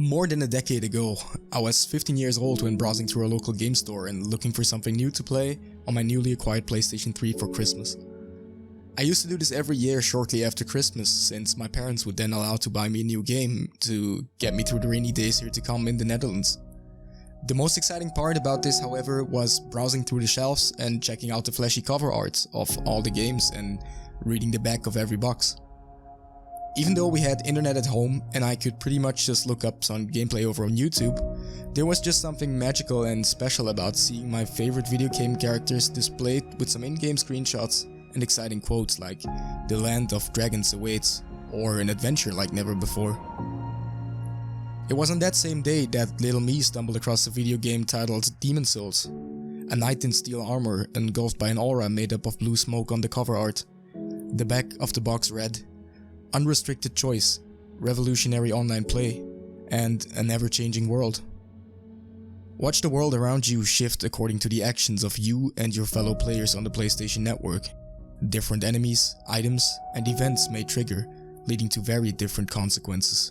More than a decade ago, I was 15 years old when browsing through a local game store and looking for something new to play on my newly acquired PlayStation 3 for Christmas. I used to do this every year shortly after Christmas, since my parents would then allow to buy me a new game to get me through the rainy days here to come in the Netherlands. The most exciting part about this, however, was browsing through the shelves and checking out the flashy cover art of all the games and reading the back of every box. Even though we had internet at home and I could pretty much just look up some gameplay over on YouTube, there was just something magical and special about seeing my favorite video game characters displayed with some in-game screenshots and exciting quotes like "The land of dragons awaits" or "An adventure like never before." It was on that same day that little me stumbled across a video game titled Demon Souls, a knight in steel armor engulfed by an aura made up of blue smoke on the cover art. The back of the box read, "Unrestricted choice, revolutionary online play, and an ever-changing world." Watch the world around you shift according to the actions of you and your fellow players on the PlayStation Network. Different enemies, items, and events may trigger, leading to very different consequences.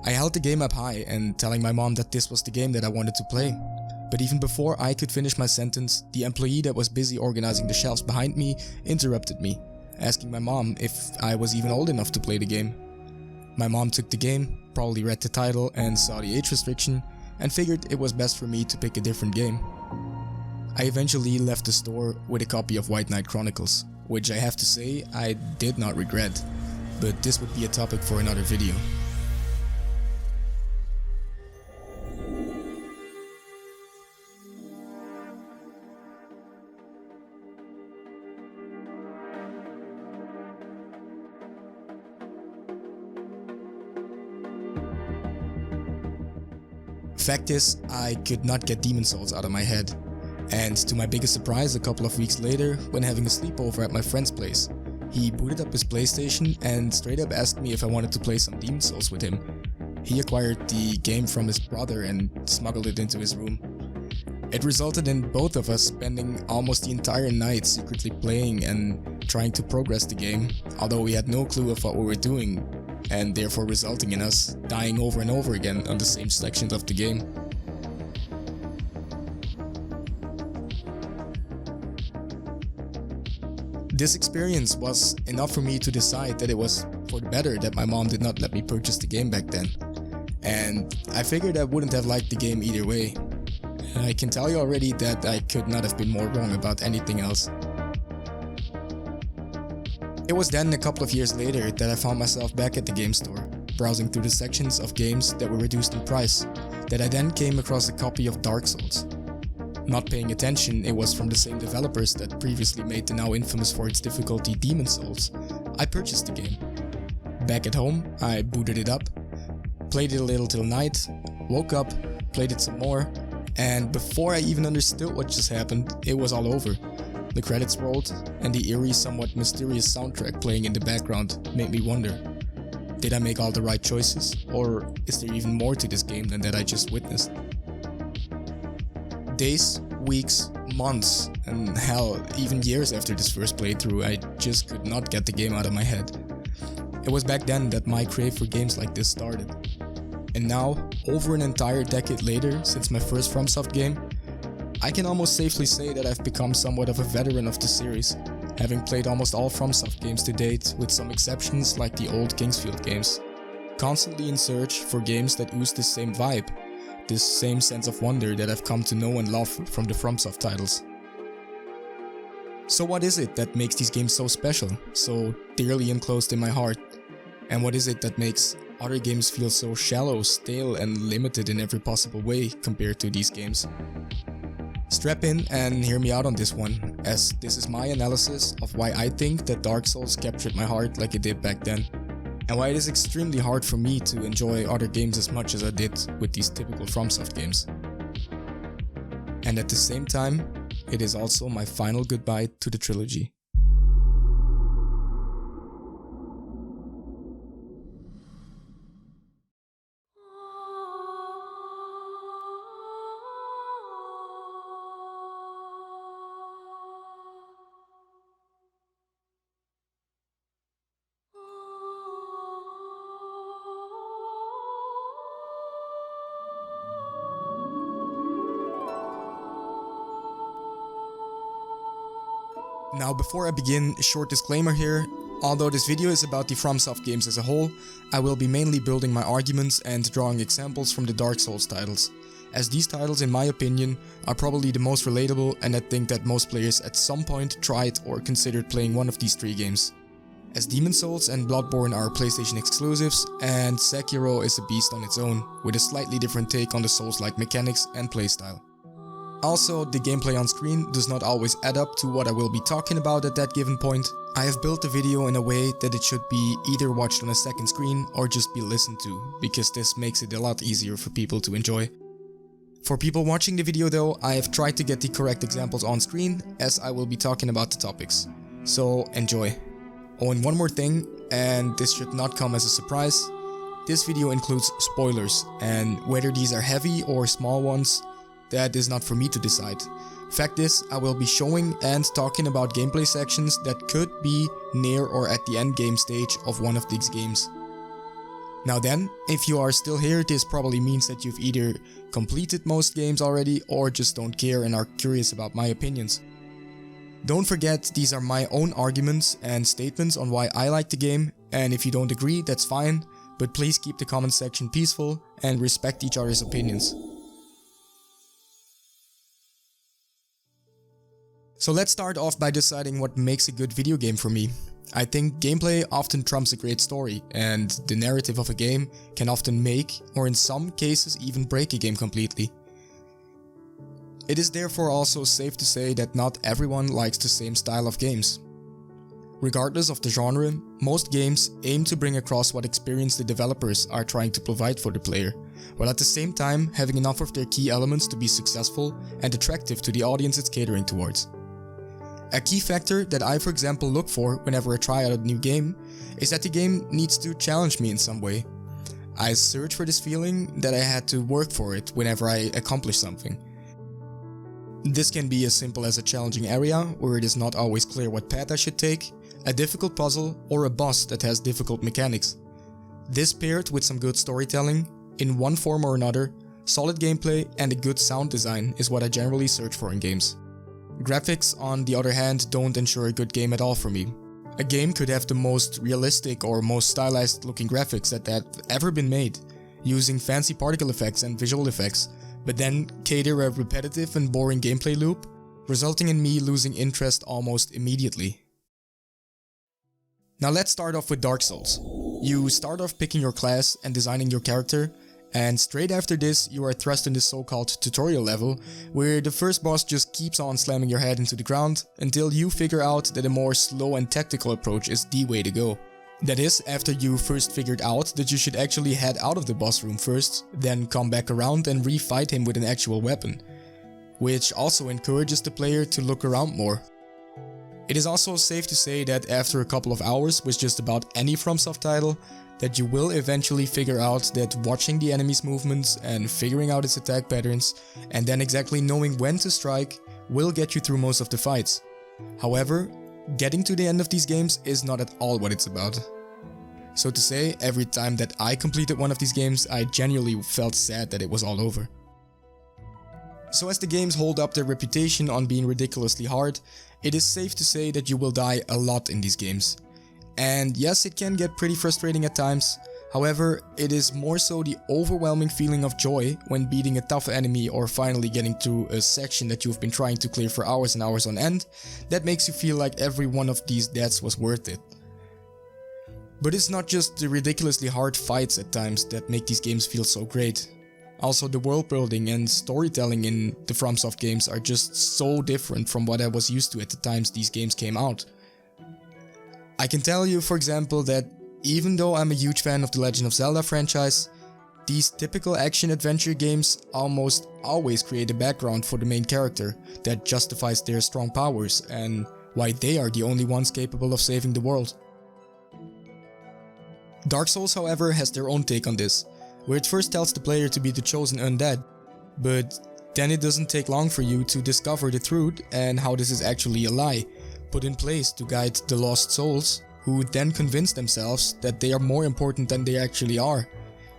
I held the game up high and telling my mom that this was the game that I wanted to play. But even before I could finish my sentence, the employee that was busy organizing the shelves behind me interrupted me, asking my mom if I was even old enough to play the game. My mom took the game, probably read the title and saw the age restriction, and figured it was best for me to pick a different game. I eventually left the store with a copy of White Knight Chronicles, which I have to say I did not regret, but this would be a topic for another video. Fact is, I could not get Demon Souls out of my head, and to my biggest surprise, a couple of weeks later, when having a sleepover at my friend's place, he booted up his PlayStation and straight up asked me if I wanted to play some Demon Souls with him. He acquired the game from his brother and smuggled it into his room. It resulted in both of us spending almost the entire night secretly playing and trying to progress the game, although we had no clue of what we were doing, and therefore resulting in us dying over and over again on the same sections of the game. This experience was enough for me to decide that it was for the better that my mom did not let me purchase the game back then. And I figured I wouldn't have liked the game either way. I can tell you already that I could not have been more wrong about anything else. It was then a couple of years later that I found myself back at the game store, browsing through the sections of games that were reduced in price, that I then came across a copy of Dark Souls. Not paying attention, it was from the same developers that previously made the now infamous for its difficulty Demon Souls. I purchased the game. Back at home, I booted it up, played it a little till night, woke up, played it some more, and before I even understood what just happened, it was all over. The credits rolled, and the eerie, somewhat mysterious soundtrack playing in the background made me wonder, did I make all the right choices, or is there even more to this game than that I just witnessed? Days, weeks, months, and hell, even years after this first playthrough, I just could not get the game out of my head. It was back then that my crave for games like this started. And now, over an entire decade later, since my first FromSoft game, I can almost safely say that I've become somewhat of a veteran of the series, having played almost all FromSoft games to date, with some exceptions like the old Kingsfield games. Constantly in search for games that ooze this same vibe, this same sense of wonder that I've come to know and love from the FromSoft titles. So what is it that makes these games so special, so dearly enclosed in my heart? And what is it that makes other games feel so shallow, stale, and limited in every possible way compared to these games? Strap in and hear me out on this one, as this is my analysis of why I think that Dark Souls captured my heart like it did back then, and why it is extremely hard for me to enjoy other games as much as I did with these typical FromSoft games. And at the same time, it is also my final goodbye to the trilogy. Now before I begin, a short disclaimer here. Although this video is about the FromSoft games as a whole, I will be mainly building my arguments and drawing examples from the Dark Souls titles, as these titles in my opinion are probably the most relatable, and I think that most players at some point tried or considered playing one of these three games. As Demon's Souls and Bloodborne are PlayStation exclusives, and Sekiro is a beast on its own, with a slightly different take on the Souls-like mechanics and playstyle. Also, the gameplay on screen does not always add up to what I will be talking about at that given point. I have built the video in a way that it should be either watched on a second screen or just be listened to, because this makes it a lot easier for people to enjoy. For people watching the video though, I have tried to get the correct examples on screen, as I will be talking about the topics. So enjoy. Oh, and one more thing, and this should not come as a surprise. This video includes spoilers, and whether these are heavy or small ones, that is not for me to decide. Fact is, I will be showing and talking about gameplay sections that could be near or at the end game stage of one of these games. Now then, if you are still here, this probably means that you've either completed most games already or just don't care and are curious about my opinions. Don't forget, these are my own arguments and statements on why I like the game, and if you don't agree, that's fine, but please keep the comment section peaceful and respect each other's opinions. So let's start off by deciding what makes a good video game for me. I think gameplay often trumps a great story, and the narrative of a game can often make, or in some cases even break a game completely. It is therefore also safe to say that not everyone likes the same style of games. Regardless of the genre, most games aim to bring across what experience the developers are trying to provide for the player, while at the same time having enough of their key elements to be successful and attractive to the audience it's catering towards. A key factor that I, for example, look for whenever I try out a new game is that the game needs to challenge me in some way. I search for this feeling that I had to work for it whenever I accomplish something. This can be as simple as a challenging area where it is not always clear what path I should take, a difficult puzzle, or a boss that has difficult mechanics. This paired with some good storytelling, in one form or another, solid gameplay, and a good sound design is what I generally search for in games. Graphics, on the other hand, don't ensure a good game at all for me. A game could have the most realistic or most stylized looking graphics that have ever been made, using fancy particle effects and visual effects, but then cater a repetitive and boring gameplay loop, resulting in me losing interest almost immediately. Now let's start off with Dark Souls. You start off picking your class and designing your character, and straight after this you are thrust in this so-called tutorial level, where the first boss just keeps on slamming your head into the ground until you figure out that a more slow and tactical approach is the way to go. That is, after you first figured out that you should actually head out of the boss room first, then come back around and re-fight him with an actual weapon, which also encourages the player to look around more. It is also safe to say that after a couple of hours with just about any FromSoft title, that you will eventually figure out that watching the enemy's movements and figuring out its attack patterns, and then exactly knowing when to strike, will get you through most of the fights. However, getting to the end of these games is not at all what it's about. So to say, every time that I completed one of these games, I genuinely felt sad that it was all over. So as the games hold up their reputation on being ridiculously hard, it is safe to say that you will die a lot in these games. And yes, it can get pretty frustrating at times. However, it is more so the overwhelming feeling of joy when beating a tough enemy or finally getting through a section that you've been trying to clear for hours and hours on end that makes you feel like every one of these deaths was worth it. But it's not just the ridiculously hard fights at times that make these games feel so great. Also, the world building and storytelling in the FromSoft games are just so different from what I was used to at the times these games came out. I can tell you, for example, that even though I'm a huge fan of the Legend of Zelda franchise, these typical action-adventure games almost always create a background for the main character that justifies their strong powers and why they are the only ones capable of saving the world. Dark Souls, however, has their own take on this, where it first tells the player to be the chosen undead, but then it doesn't take long for you to discover the truth and how this is actually a lie, put in place to guide the lost souls, who then convince themselves that they are more important than they actually are,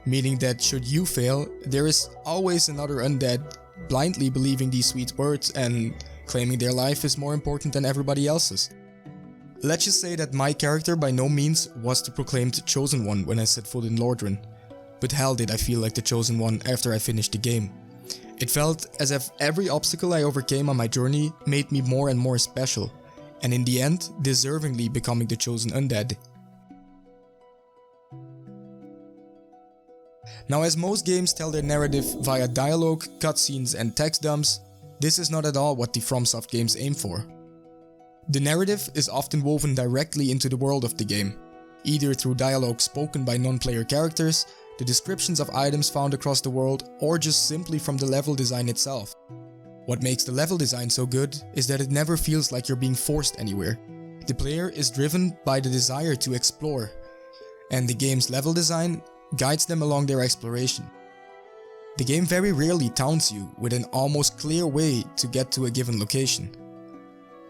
meaning that should you fail, there is always another undead blindly believing these sweet words and claiming their life is more important than everybody else's. Let's just say that my character by no means was the proclaimed chosen one when I set foot in Lordran, but hell did I feel like the chosen one after I finished the game. It felt as if every obstacle I overcame on my journey made me more and more special, and in the end, deservingly becoming the chosen undead. Now, as most games tell their narrative via dialogue, cutscenes and text dumps, this is not at all what the FromSoft games aim for. The narrative is often woven directly into the world of the game, either through dialogue spoken by non-player characters, the descriptions of items found across the world, or just simply from the level design itself. What makes the level design so good is that it never feels like you're being forced anywhere. The player is driven by the desire to explore, and the game's level design guides them along their exploration. The game very rarely taunts you with an almost clear way to get to a given location.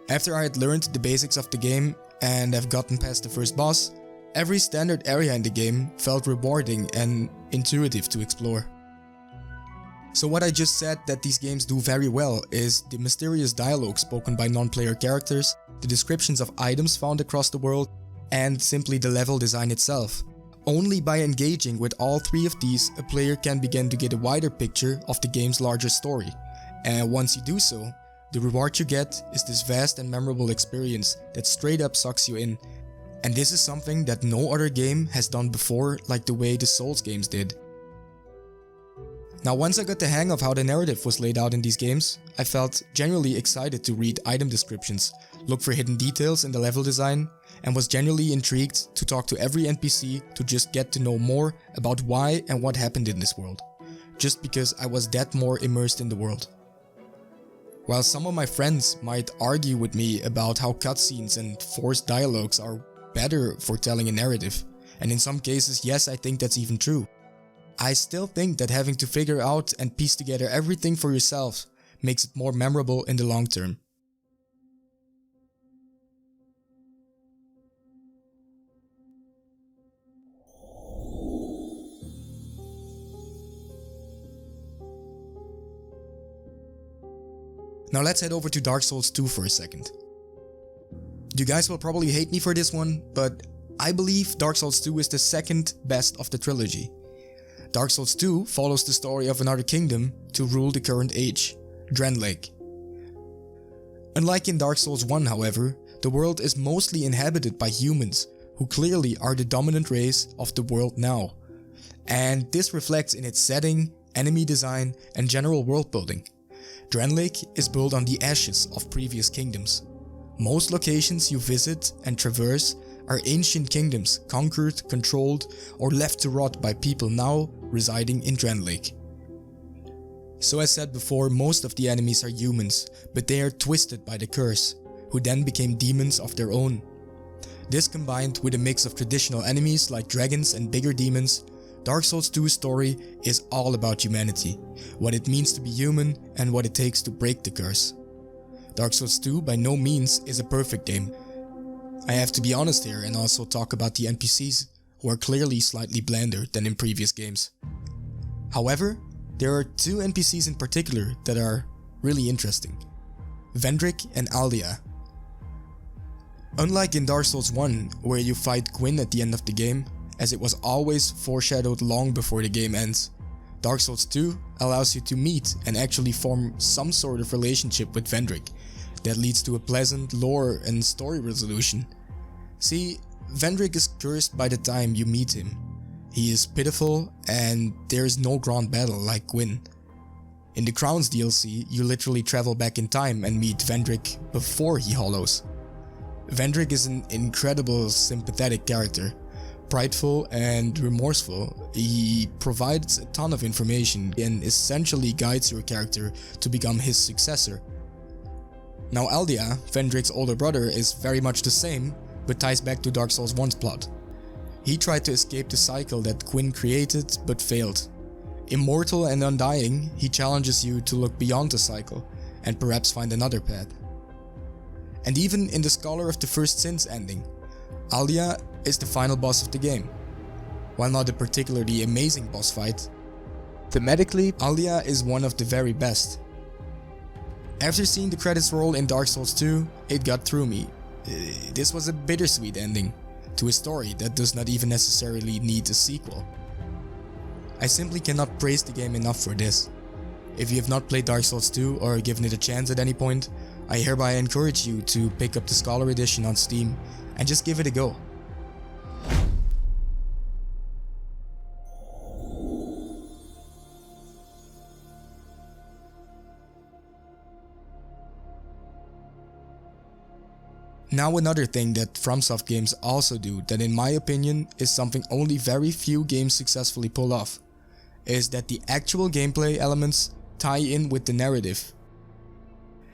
After I had learned the basics of the game and have gotten past the first boss, every standard area in the game felt rewarding and intuitive to explore. So what I just said that these games do very well is the mysterious dialogue spoken by non-player characters, the descriptions of items found across the world, and simply the level design itself. Only by engaging with all three of these, a player can begin to get a wider picture of the game's larger story. And once you do so, the reward you get is this vast and memorable experience that straight up sucks you in. And this is something that no other game has done before like the way the Souls games did. Now, once I got the hang of how the narrative was laid out in these games, I felt genuinely excited to read item descriptions, look for hidden details in the level design, and was genuinely intrigued to talk to every NPC to just get to know more about why and what happened in this world, just because I was that more immersed in the world. While some of my friends might argue with me about how cutscenes and forced dialogues are better for telling a narrative, and in some cases, yes, I think that's even true, I still think that having to figure out and piece together everything for yourself makes it more memorable in the long term. Now let's head over to Dark Souls 2 for a second. You guys will probably hate me for this one, but I believe Dark Souls 2 is the second best of the trilogy. Dark Souls 2 follows the story of another kingdom to rule the current age, Drangleic. Unlike in Dark Souls 1, however, the world is mostly inhabited by humans, who clearly are the dominant race of the world now. And this reflects in its setting, enemy design, and general world building. Drangleic is built on the ashes of previous kingdoms. Most locations you visit and traverse are ancient kingdoms conquered, controlled, or left to rot by people now residing in Drangleic. So as said before, most of the enemies are humans, but they are twisted by the curse, who then became demons of their own. This combined with a mix of traditional enemies like dragons and bigger demons, Dark Souls 2's story is all about humanity, what it means to be human and what it takes to break the curse. Dark Souls 2 by no means is a perfect game. I have to be honest here and also talk about the NPCs, who are clearly slightly blander than in previous games. However, there are two NPCs in particular that are really interesting: Vendrick and Aldia. Unlike in Dark Souls 1, where you fight Gwyn at the end of the game, as it was always foreshadowed long before the game ends, Dark Souls 2 allows you to meet and actually form some sort of relationship with Vendrick that leads to a pleasant lore and story resolution. See, Vendrick is cursed by the time you meet him. He is pitiful and there is no grand battle like Gwyn. In the Crowns DLC, you literally travel back in time and meet Vendrick before he hollows. Vendrick is an incredible sympathetic character. Prideful and remorseful, he provides a ton of information and essentially guides your character to become his successor. Now Aldia, Vendrick's older brother, is very much the same, but ties back to Dark Souls 1's plot. He tried to escape the cycle that Gwyn created but failed. Immortal and undying, he challenges you to look beyond the cycle and perhaps find another path. And even in the Scholar of the First Sins ending, Aldia is the final boss of the game. While not a particularly amazing boss fight, thematically Aldia is one of the very best. After seeing the credits roll in Dark Souls 2, it got through me. This was a bittersweet ending to a story that does not even necessarily need a sequel. I simply cannot praise the game enough for this. If you have not played Dark Souls 2 or given it a chance at any point, I hereby encourage you to pick up the Scholar Edition on Steam and just give it a go. Now another thing that FromSoft games also do that in my opinion is something only very few games successfully pull off, is that the actual gameplay elements tie in with the narrative.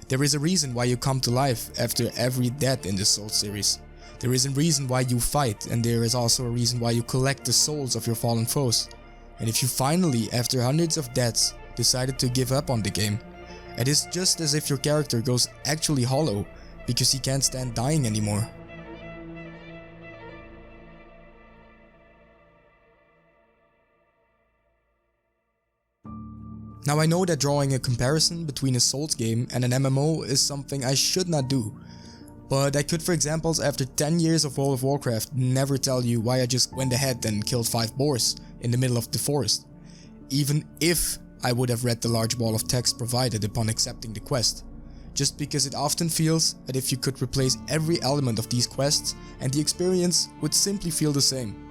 There is a reason why you come to life after every death in the Souls series. There is a reason why you fight, and there is also a reason why you collect the souls of your fallen foes. And if you finally, after hundreds of deaths, decided to give up on the game, it is just as if your character goes actually hollow because he can't stand dying anymore. Now I know that drawing a comparison between a Souls game and an MMO is something I should not do, but I could, for example, after 10 years of World of Warcraft, never tell you why I just went ahead and killed 5 boars in the middle of the forest, even if I would have read the large wall of text provided upon accepting the quest, just because it often feels that if you could replace every element of these quests and the experience would simply feel the same.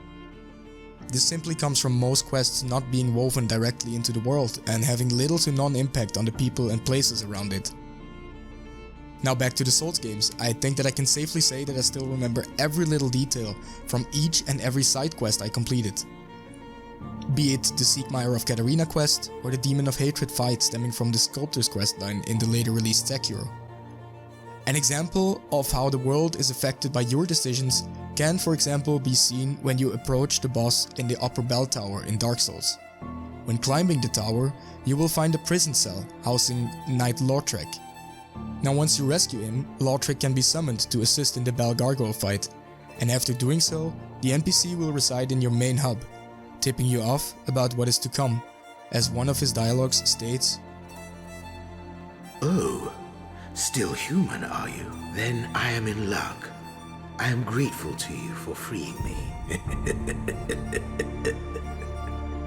This simply comes from most quests not being woven directly into the world and having little to none impact on the people and places around it. Now back to the Souls games, I think that I can safely say that I still remember every little detail from each and every side quest I completed. Be it the Siegmeyer of Katarina quest or the Demon of Hatred fight stemming from the Sculptor's questline in the later released Sekiro. An example of how the world is affected by your decisions can, for example, be seen when you approach the boss in the upper bell tower in Dark Souls. When climbing the tower, you will find a prison cell housing Knight Lautrec. Now once you rescue him, Lautrec can be summoned to assist in the Bell Gargoyle fight, and after doing so, the NPC will reside in your main hub, tipping you off about what is to come, as one of his dialogues states, "Oh, still human, are you? Then I am in luck. I am grateful to you for freeing me.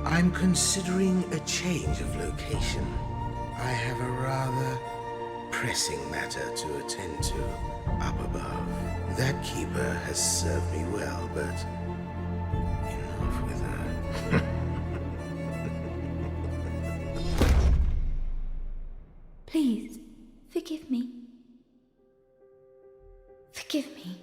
I'm considering a change of location. I have a rather pressing matter to attend to up above. That keeper has served me well, but enough with her." Please, forgive me. Forgive me.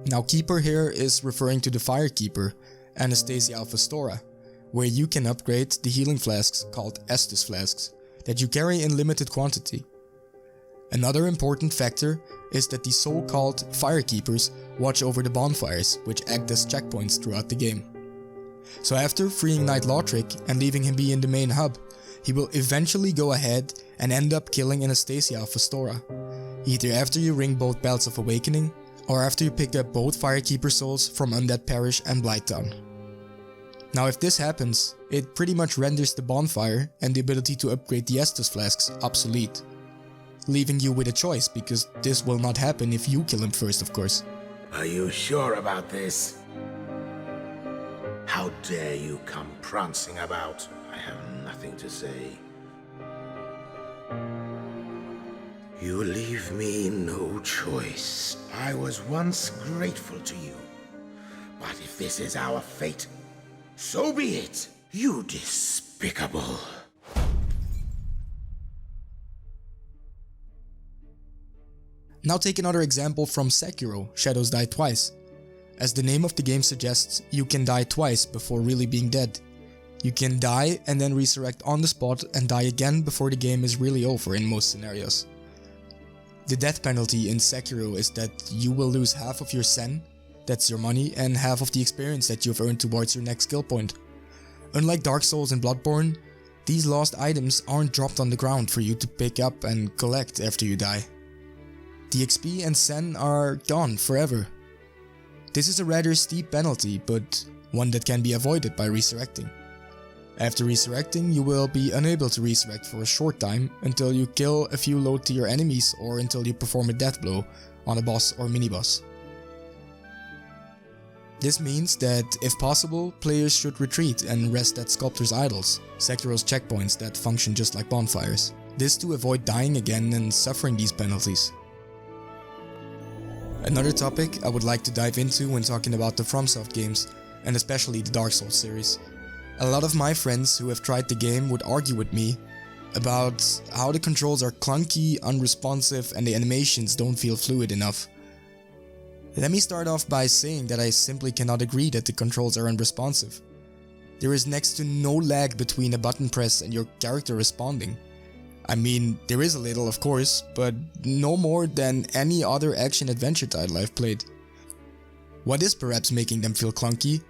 Now Keeper here is referring to the Firekeeper, Anastasia of Astora, where you can upgrade the healing flasks called Estus flasks that you carry in limited quantity. Another important factor is that the so-called Firekeepers watch over the bonfires, which act as checkpoints throughout the game. So after freeing Knight Lautrec and leaving him be in the main hub, he will eventually go ahead and end up killing Anastasia of Astora, either after you ring both Bells of Awakening or after you pick up both Firekeeper souls from Undead Parish and Blighttown. Now if this happens, it pretty much renders the bonfire and the ability to upgrade the Estus flasks obsolete, leaving you with a choice because this will not happen if you kill him first, of course. Are you sure about this? How dare you come prancing about? I have nothing to say. You leave me no choice. I was once grateful to you. But if this is our fate, so be it. You despicable. Now take another example from Sekiro, Shadows Die Twice. As the name of the game suggests, you can die twice before really being dead. You can die and then resurrect on the spot and die again before the game is really over in most scenarios. The death penalty in Sekiro is that you will lose half of your sen, that's your money, and half of the experience that you've earned towards your next skill point. Unlike Dark Souls and Bloodborne, These lost items aren't dropped on the ground for you to pick up and collect after you die. The XP and Sen are gone forever. This is a rather steep penalty, but one that can be avoided by resurrecting. After resurrecting, you will be unable to resurrect for a short time until you kill a few low tier enemies or until you perform a death blow on a boss or mini-boss. This means that, if possible, players should retreat and rest at Sculptor's Idols, Sekiro's checkpoints that function just like bonfires. This to avoid dying again and suffering these penalties. Another topic I would like to dive into when talking about the FromSoft games, and especially the Dark Souls series. A lot of my friends who have tried the game would argue with me about how the controls are clunky, unresponsive, and the animations don't feel fluid enough. Let me start off by saying that I simply cannot agree that the controls are unresponsive. There is next to no lag between a button press and your character responding. I mean, there is a little of course, but no more than any other action-adventure title I've played. What is perhaps making them feel clunky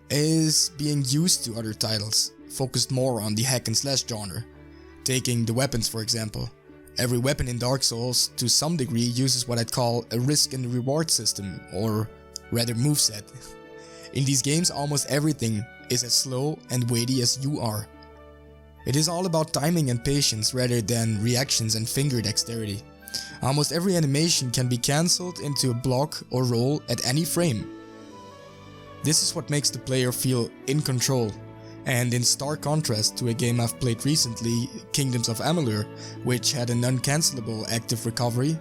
is being used to other titles, focused more on the hack and slash genre. Taking the weapons for example. Every weapon in Dark Souls to some degree uses what I'd call a risk and reward system, or rather moveset. In these games almost everything is as slow and weighty as you are. It is all about timing and patience rather than reactions and finger dexterity. Almost every animation can be cancelled into a block or roll at any frame. This is what makes the player feel in control, and in stark contrast to a game I've played recently, Kingdoms of Amalur, which had an uncancelable active recovery,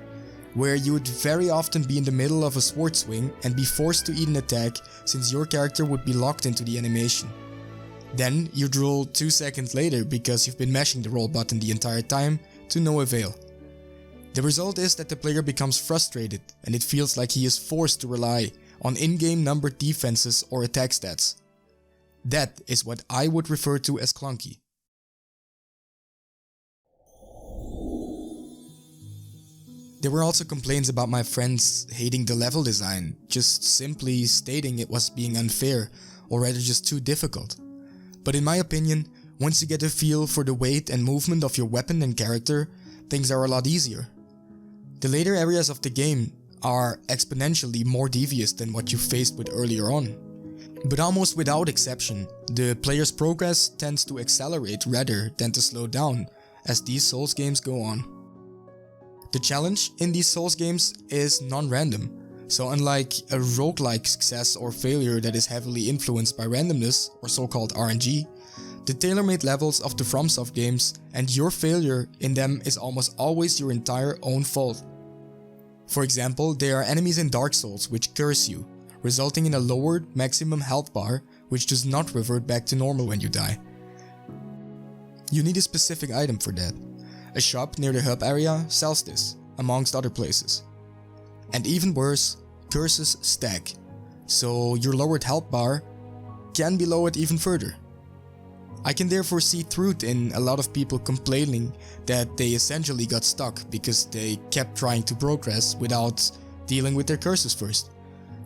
where you would very often be in the middle of a sword swing and be forced to eat an attack since your character would be locked into the animation. Then you'd roll 2 seconds later because you've been mashing the roll button the entire time to no avail. The result is that the player becomes frustrated and it feels like he is forced to rely on in-game numbered defenses or attack stats. That is what I would refer to as clunky. There were also complaints about my friends hating the level design, just simply stating it was being unfair or rather just too difficult. But in my opinion, once you get a feel for the weight and movement of your weapon and character, things are a lot easier. The later areas of the game are exponentially more devious than what you faced with earlier on. But almost without exception, the player's progress tends to accelerate rather than to slow down as these Souls games go on. The challenge in these Souls games is non-random, so unlike a roguelike success or failure that is heavily influenced by randomness or so-called RNG, the tailor-made levels of the FromSoft games and your failure in them is almost always your entire own fault. For example, there are enemies in Dark Souls which curse you, resulting in a lowered maximum health bar which does not revert back to normal when you die. You need a specific item for that. A shop near the hub area sells this, amongst other places. And even worse, curses stack, so your lowered health bar can be lowered even further. I can therefore see truth in a lot of people complaining that they essentially got stuck because they kept trying to progress without dealing with their curses first.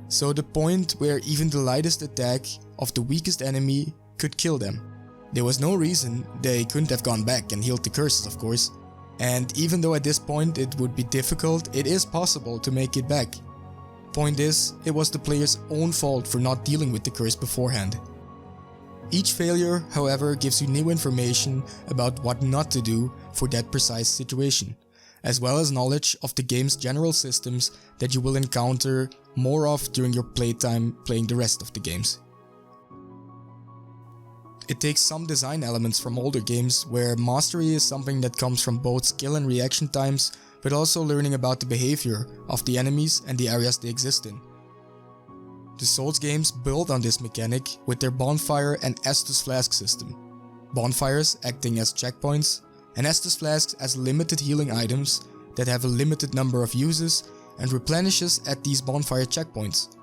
So the point where even the lightest attack of the weakest enemy could kill them. There was no reason they couldn't have gone back and healed the curses, of course. And even though at this point it would be difficult, it is possible to make it back. Point is, it was the player's own fault for not dealing with the curse beforehand. Each failure, however, gives you new information about what not to do for that precise situation, as well as knowledge of the game's general systems that you will encounter more of during your playtime playing the rest of the games. It takes some design elements from older games where mastery is something that comes from both skill and reaction times, but also learning about the behavior of the enemies and the areas they exist in. The Souls games build on this mechanic with their bonfire and Estus flask system. Bonfires acting as checkpoints, and Estus flasks as limited healing items that have a limited number of uses and replenishes at these bonfire checkpoints.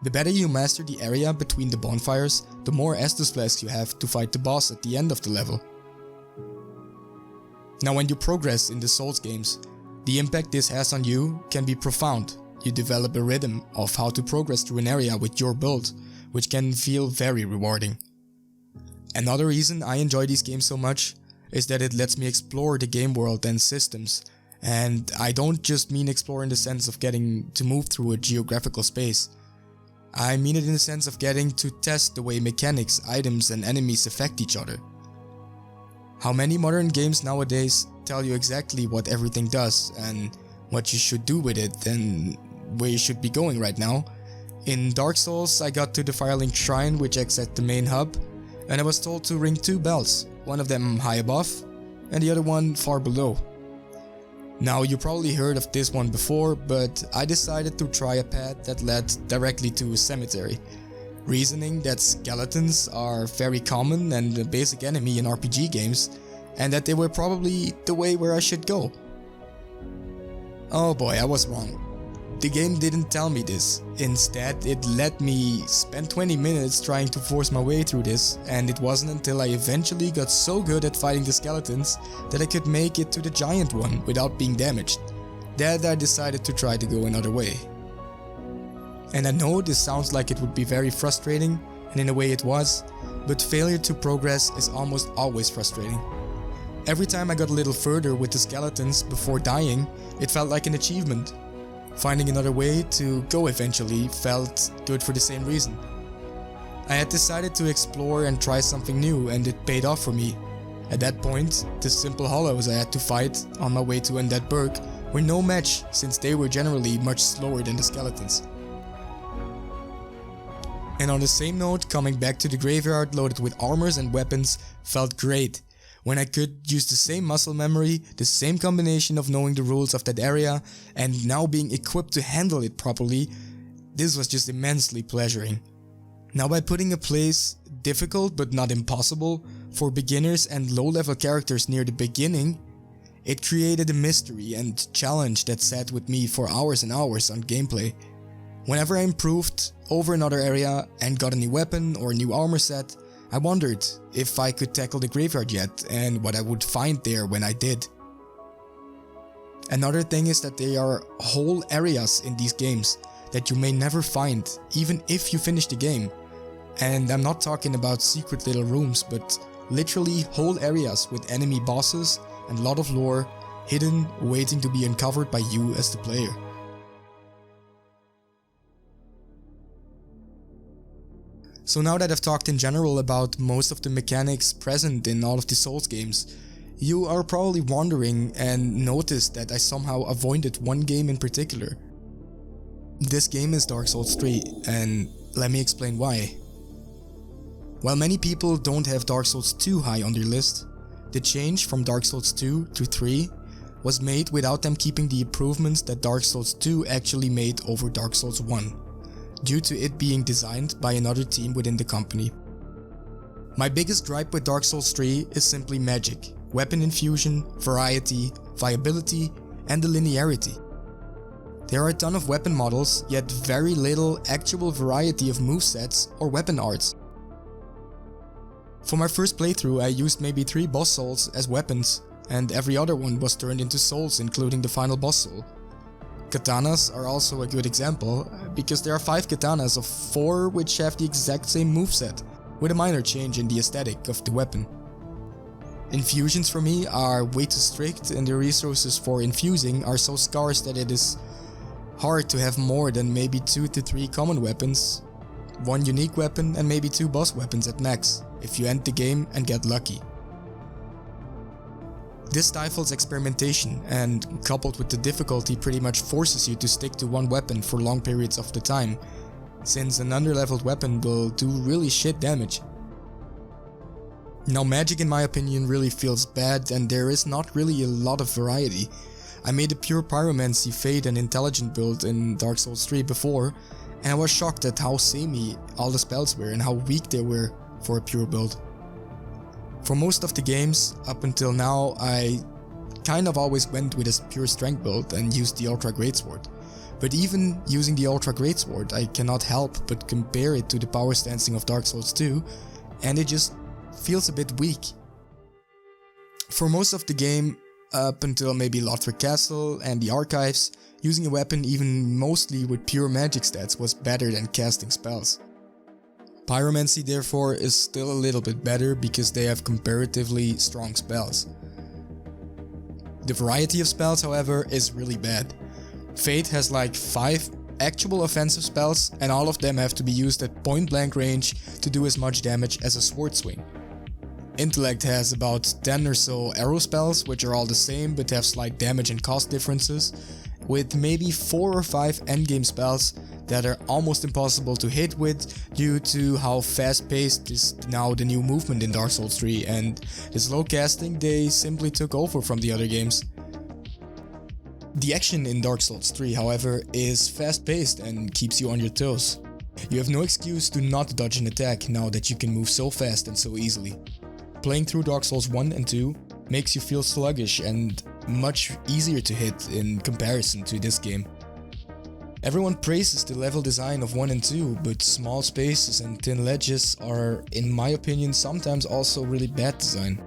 The better you master the area between the bonfires, the more Estus flasks you have to fight the boss at the end of the level. Now when you progress in the Souls games, the impact this has on you can be profound. You develop a rhythm of how to progress through an area with your build, which can feel very rewarding. Another reason I enjoy these games so much is that it lets me explore the game world and systems. And I don't just mean explore in the sense of getting to move through a geographical space. I mean it in the sense of getting to test the way mechanics, items and enemies affect each other. How many modern games nowadays tell you exactly what everything does and what you should do with it and where you should be going right now. In Dark Souls, I got to the Firelink Shrine, which acts at the main hub, and I was told to ring 2 bells, one of them high above and the other one far below. Now, you probably heard of this one before, but I decided to try a path that led directly to a cemetery, reasoning that skeletons are very common and a basic enemy in RPG games, and that they were probably the way where I should go. Oh boy, I was wrong. The game didn't tell me this. Instead, it let me spend 20 minutes trying to force my way through this, and it wasn't until I eventually got so good at fighting the skeletons that I could make it to the giant one without being damaged, that I decided to try to go another way. And I know this sounds like it would be very frustrating, and in a way it was, but failure to progress is almost always frustrating. Every time I got a little further with the skeletons before dying, it felt like an achievement. Finding another way to go eventually felt good for the same reason. I had decided to explore and try something new, and it paid off for me. At that point, the simple hollows I had to fight on my way to Undead Burg were no match, since they were generally much slower than the skeletons. And on the same note, coming back to the graveyard loaded with armors and weapons felt great, when I could use the same muscle memory, the same combination of knowing the rules of that area, and now being equipped to handle it properly. This was just immensely pleasuring. Now, by putting a place, difficult but not impossible, for beginners and low-level characters near the beginning, it created a mystery and challenge that sat with me for hours and hours on gameplay. Whenever I improved over another area and got a new weapon or a new armor set, I wondered if I could tackle the graveyard yet and what I would find there when I did. Another thing is that there are whole areas in these games that you may never find even if you finish the game. And I'm not talking about secret little rooms, but literally whole areas with enemy bosses and a lot of lore hidden, waiting to be uncovered by you as the player. So now that I've talked in general about most of the mechanics present in all of the Souls games, you are probably wondering and noticed that I somehow avoided one game in particular. This game is Dark Souls 3, and let me explain why. While many people don't have Dark Souls 2 high on their list, the change from Dark Souls 2 to 3 was made without them keeping the improvements that Dark Souls 2 actually made over Dark Souls 1. Due to it being designed by another team within the company. My biggest gripe with Dark Souls 3 is simply magic, weapon infusion, variety, viability, and the linearity. There are a ton of weapon models, yet very little actual variety of movesets or weapon arts. For my first playthrough, I used maybe 3 boss souls as weapons, and every other one was turned into souls, including the final boss soul. Katanas are also a good example, because there are 5 katanas of 4 which have the exact same moveset, with a minor change in the aesthetic of the weapon. Infusions for me are way too strict, and the resources for infusing are so scarce that it is hard to have more than maybe 2 to 3 common weapons, 1 unique weapon and maybe 2 boss weapons at max, if you end the game and get lucky. This stifles experimentation and, coupled with the difficulty, pretty much forces you to stick to one weapon for long periods of the time, since an underleveled weapon will do really shit damage. Now, magic in my opinion really feels bad, and there is not really a lot of variety. I made a pure pyromancy, fade and intelligent build in Dark Souls 3 before, and I was shocked at how samey all the spells were and how weak they were for a pure build. For most of the games, up until now, I kind of always went with a pure strength build and used the Ultra Greatsword. But even using the Ultra Greatsword, I cannot help but compare it to the power stancing of Dark Souls 2, and it just feels a bit weak. For most of the game, up until maybe Lothric Castle and the Archives, using a weapon even mostly with pure magic stats was better than casting spells. Pyromancy therefore is still a little bit better because they have comparatively strong spells. The variety of spells, however, is really bad. Fate has like 5 actual offensive spells, and all of them have to be used at point blank range to do as much damage as a sword swing. Intellect has about 10 or so arrow spells, which are all the same but have slight damage and cost differences, with maybe 4 or 5 endgame spells that are almost impossible to hit with due to how fast paced is now the new movement in Dark Souls 3, and the slow casting they simply took over from the other games. The action in Dark Souls 3, however, is fast paced and keeps you on your toes. You have no excuse to not dodge an attack now that you can move so fast and so easily. Playing through Dark Souls 1 and 2 makes you feel sluggish and much easier to hit in comparison to this game. Everyone praises the level design of 1 and 2, but small spaces and thin ledges are, in my opinion, sometimes also really bad design.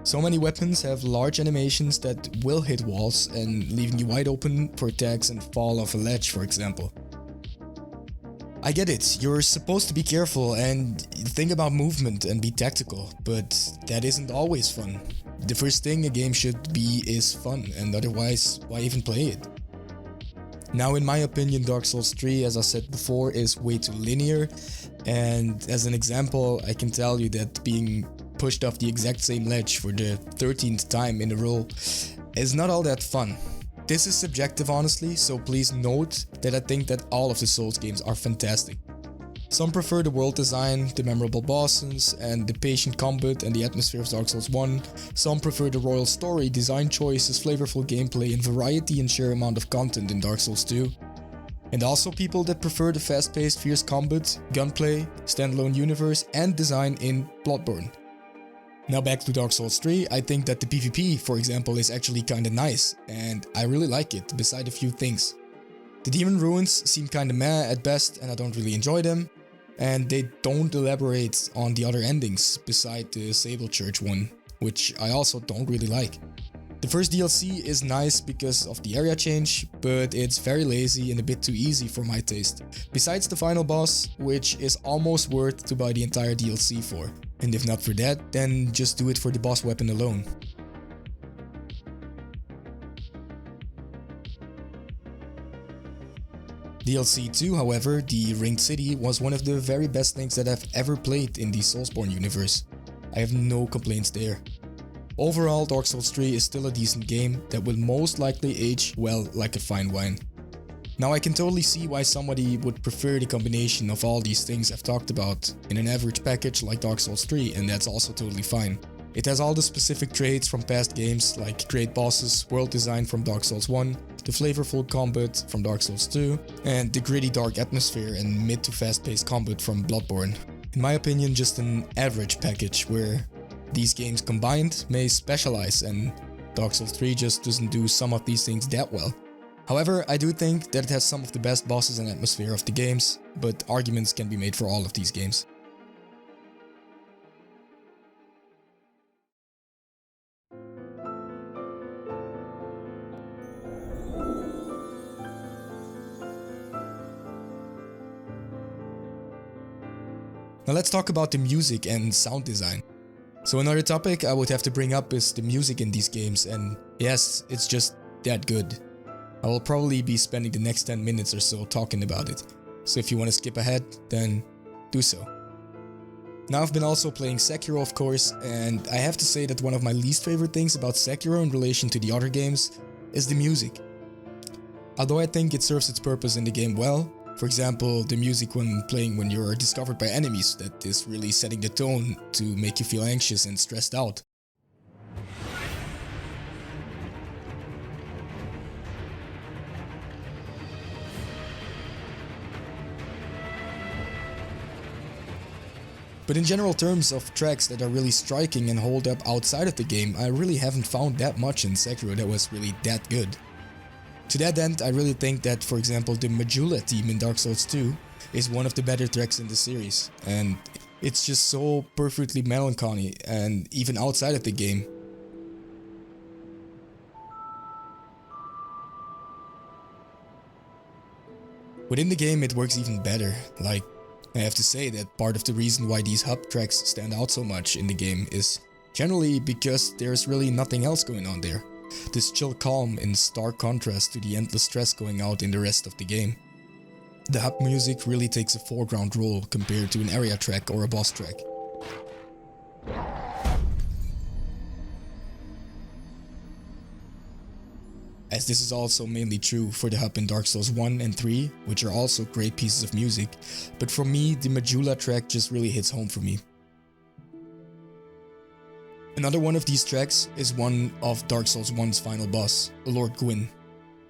So many weapons have large animations that will hit walls and leaving you wide open for attacks and fall off a ledge, for example. I get it, you're supposed to be careful and think about movement and be tactical, but that isn't always fun. The first thing a game should be is fun, and otherwise, why even play it? Now, in my opinion, Dark Souls 3, as I said before, is way too linear, and as an example, I can tell you that being pushed off the exact same ledge for the 13th time in a row is not all that fun. This is subjective, honestly, so please note that I think that all of the Souls games are fantastic. Some prefer the world design, the memorable bosses, and the patient combat and the atmosphere of Dark Souls 1. Some prefer the royal story, design choices, flavorful gameplay, and variety and sheer amount of content in Dark Souls 2. And also people that prefer the fast-paced, fierce combat, gunplay, standalone universe, and design in Bloodborne. Now back to Dark Souls 3, I think that the PvP, for example, is actually kinda nice, and I really like it, beside a few things. The Demon Ruins seem kinda meh at best, and I don't really enjoy them, and they don't elaborate on the other endings, beside the Sable Church one, which I also don't really like. The first DLC is nice because of the area change, but it's very lazy and a bit too easy for my taste. Besides the final boss, which is almost worth to buy the entire DLC for. And if not for that, then just do it for the boss weapon alone. DLC 2, however, the Ringed City, was one of the very best things that I've ever played in the Soulsborne universe. I have no complaints there. Overall, Dark Souls 3 is still a decent game that will most likely age well like a fine wine. Now I can totally see why somebody would prefer the combination of all these things I've talked about in an average package like Dark Souls 3, and that's also totally fine. It has all the specific traits from past games like great bosses, world design from Dark Souls 1, the flavorful combat from Dark Souls 2, and the gritty dark atmosphere and mid to fast paced combat from Bloodborne. In my opinion, just an average package where these games combined may specialize, and Dark Souls 3 just doesn't do some of these things that well. However, I do think that it has some of the best bosses and atmosphere of the games, but arguments can be made for all of these games. Now let's talk about the music and sound design. So another topic I would have to bring up is the music in these games, and yes, it's just that good. I will probably be spending the next 10 minutes or so talking about it, so if you want to skip ahead, then do so. Now I've been also playing Sekiro, of course, and I have to say that one of my least favorite things about Sekiro in relation to the other games is the music. Although I think it serves its purpose in the game well, for example, the music when playing when you're discovered by enemies, that is really setting the tone to make you feel anxious and stressed out. But in general terms of tracks that are really striking and hold up outside of the game, I really haven't found that much in Sekiro that was really that good. To that end, I really think that, for example, the Majula theme in Dark Souls 2 is one of the better tracks in the series, and it's just so perfectly melancholy and even outside of the game. Within the game it works even better, like I have to say that part of the reason why these hub tracks stand out so much in the game is generally because there's really nothing else going on there. This chill calm in stark contrast to the endless stress going out in the rest of the game. The hub music really takes a foreground role compared to an area track or a boss track. As this is also mainly true for the hub in Dark Souls 1 and 3, which are also great pieces of music, but for me the Majula track just really hits home for me. Another one of these tracks is one of Dark Souls 1's final boss, Lord Gwyn.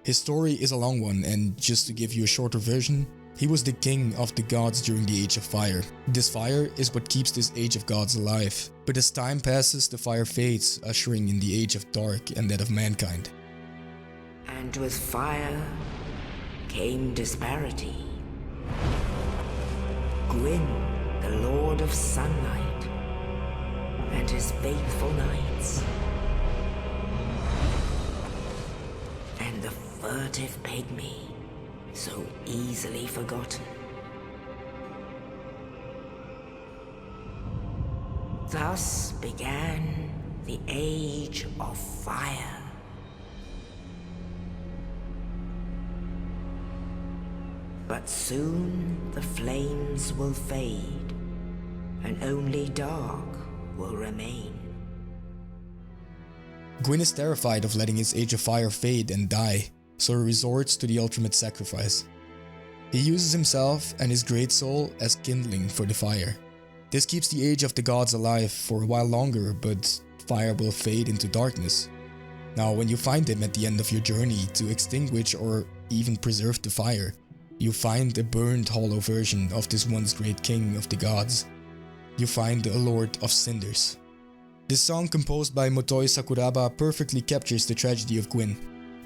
His story is a long one, and just to give you a shorter version, he was the king of the gods during the Age of Fire. This fire is what keeps this Age of Gods alive, but as time passes the fire fades, ushering in the Age of Dark and that of mankind. And with fire came disparity. Gwyn, the Lord of Sunlight, and his faithful knights. And the furtive pygmy, so easily forgotten. Thus began the Age of Fire. But soon the flames will fade, and only dark will remain. Gwyn is terrified of letting his Age of Fire fade and die, so he resorts to the ultimate sacrifice. He uses himself and his great soul as kindling for the fire. This keeps the Age of the Gods alive for a while longer, but fire will fade into darkness. Now, when you find him at the end of your journey to extinguish or even preserve the fire, you find a burned hollow version of this once great king of the gods. You find a Lord of Cinders. This song, composed by Motoi Sakuraba, perfectly captures the tragedy of Gwyn.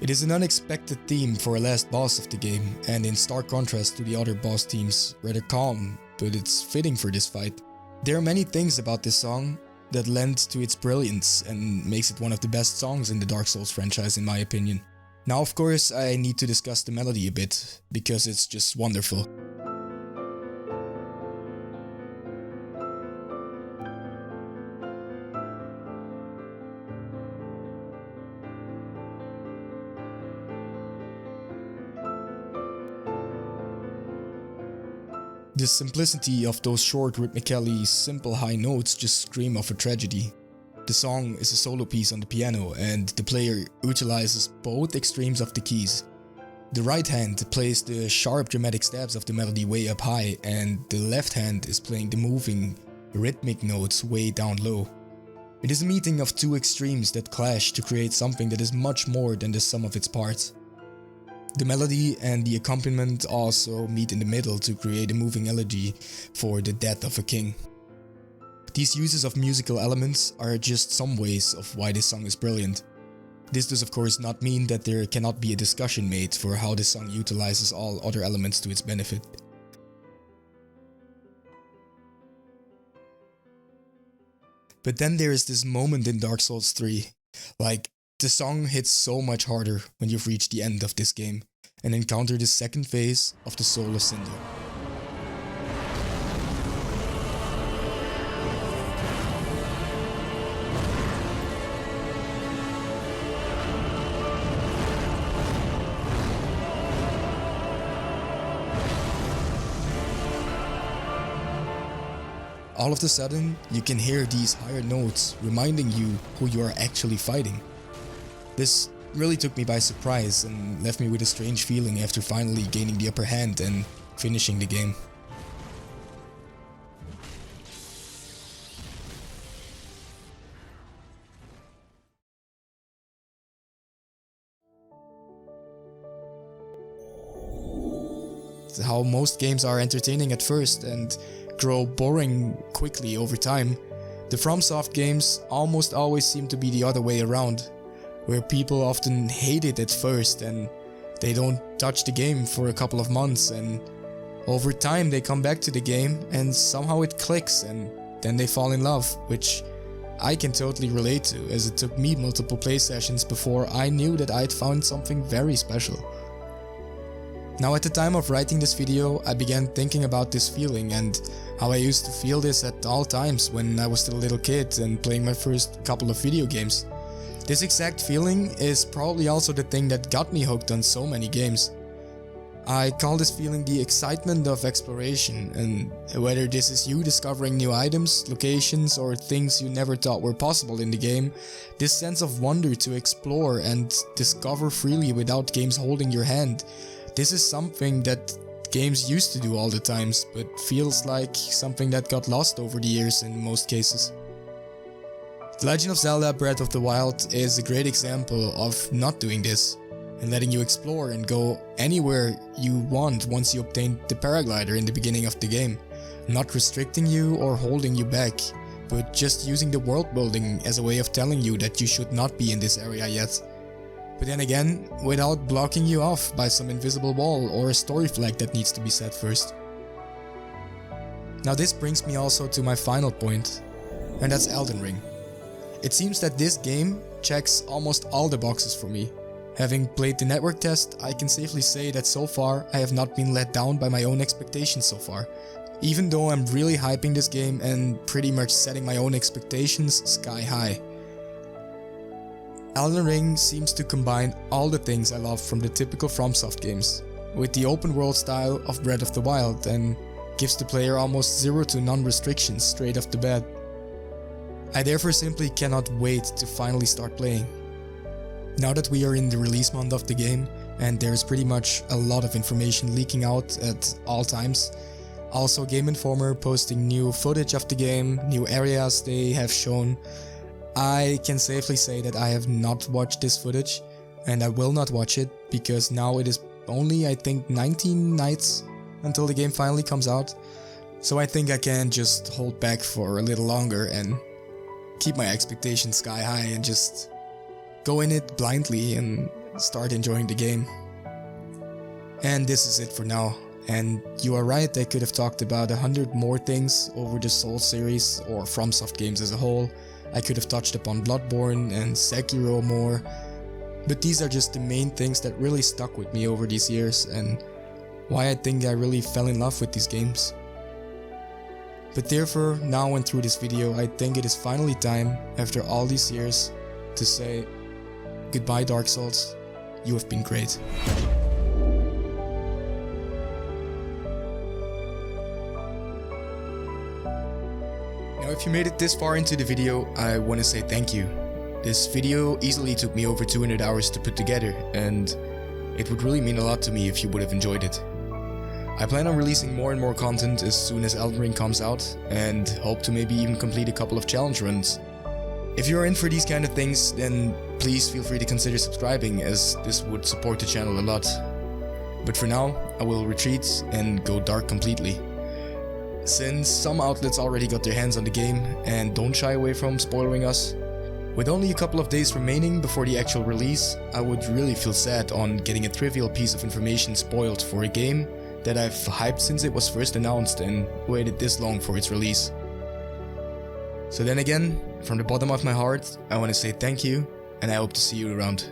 It is an unexpected theme for a last boss of the game, and in stark contrast to the other boss themes, rather calm, but it's fitting for this fight. There are many things about this song that lend to its brilliance and makes it one of the best songs in the Dark Souls franchise in my opinion. Now of course I need to discuss the melody a bit, because it's just wonderful. The simplicity of those short, rhythmically simple high notes just scream of a tragedy. The song is a solo piece on the piano, and the player utilizes both extremes of the keys. The right hand plays the sharp dramatic stabs of the melody way up high, and the left hand is playing the moving, rhythmic notes way down low. It is a meeting of two extremes that clash to create something that is much more than the sum of its parts. The melody and the accompaniment also meet in the middle to create a moving elegy for the death of a king. These uses of musical elements are just some ways of why this song is brilliant. This does of course not mean that there cannot be a discussion made for how this song utilizes all other elements to its benefit. But then there is this moment in Dark Souls 3, like, the song hits so much harder when you've reached the end of this game and encounter the second phase of the Soul of Cinder. All of a sudden, you can hear these higher notes reminding you who you are actually fighting. This really took me by surprise and left me with a strange feeling after finally gaining the upper hand and finishing the game. It's how most games are entertaining at first and grow boring quickly over time. The FromSoft games almost always seem to be the other way around, where people often hate it at first and they don't touch the game for a couple of months, and over time they come back to the game and somehow it clicks and then they fall in love, which I can totally relate to, as it took me multiple play sessions before I knew that I'd found something very special. Now at the time of writing this video, I began thinking about this feeling and how I used to feel this at all times when I was still a little kid and playing my first couple of video games. This exact feeling is probably also the thing that got me hooked on so many games. I call this feeling the excitement of exploration, and whether this is you discovering new items, locations, or things you never thought were possible in the game, this sense of wonder to explore and discover freely without games holding your hand, this is something that games used to do all the times, but feels like something that got lost over the years in most cases. The Legend of Zelda Breath of the Wild is a great example of not doing this, and letting you explore and go anywhere you want once you obtain the paraglider in the beginning of the game, not restricting you or holding you back, but just using the world building as a way of telling you that you should not be in this area yet. But then again, without blocking you off by some invisible wall or a story flag that needs to be set first. Now this brings me also to my final point, and that's Elden Ring. It seems that this game checks almost all the boxes for me. Having played the network test, I can safely say that so far I have not been let down by my own expectations so far. Even though I'm really hyping this game and pretty much setting my own expectations sky high. Elden Ring seems to combine all the things I love from the typical FromSoft games, with the open world style of Breath of the Wild, and gives the player almost zero to none restrictions straight off the bat. I therefore simply cannot wait to finally start playing. Now that we are in the release month of the game, and there's pretty much a lot of information leaking out at all times, also Game Informer posting new footage of the game, new areas they have shown, I can safely say that I have not watched this footage, and I will not watch it because now it is only, I think, 19 nights until the game finally comes out, so I think I can just hold back for a little longer and keep my expectations sky high and just go in it blindly and start enjoying the game. And this is it for now. And you are right, I could have talked about 100 more things over the Souls series or FromSoft games as a whole. I could have touched upon Bloodborne and Sekiro more. But these are just the main things that really stuck with me over these years and why I think I really fell in love with these games. But therefore, now and through this video, I think it is finally time, after all these years, to say goodbye Dark Souls, you have been great. Now if you made it this far into the video, I want to say thank you. This video easily took me over 200 hours to put together, and it would really mean a lot to me if you would have enjoyed it. I plan on releasing more and more content as soon as Elden Ring comes out, and hope to maybe even complete a couple of challenge runs. If you're in for these kind of things, then please feel free to consider subscribing, as this would support the channel a lot. But for now, I will retreat and go dark completely. Since some outlets already got their hands on the game and don't shy away from spoiling us, with only a couple of days remaining before the actual release, I would really feel sad on getting a trivial piece of information spoiled for a game that I've hyped since it was first announced and waited this long for its release. So then again, from the bottom of my heart, I want to say thank you, and I hope to see you around.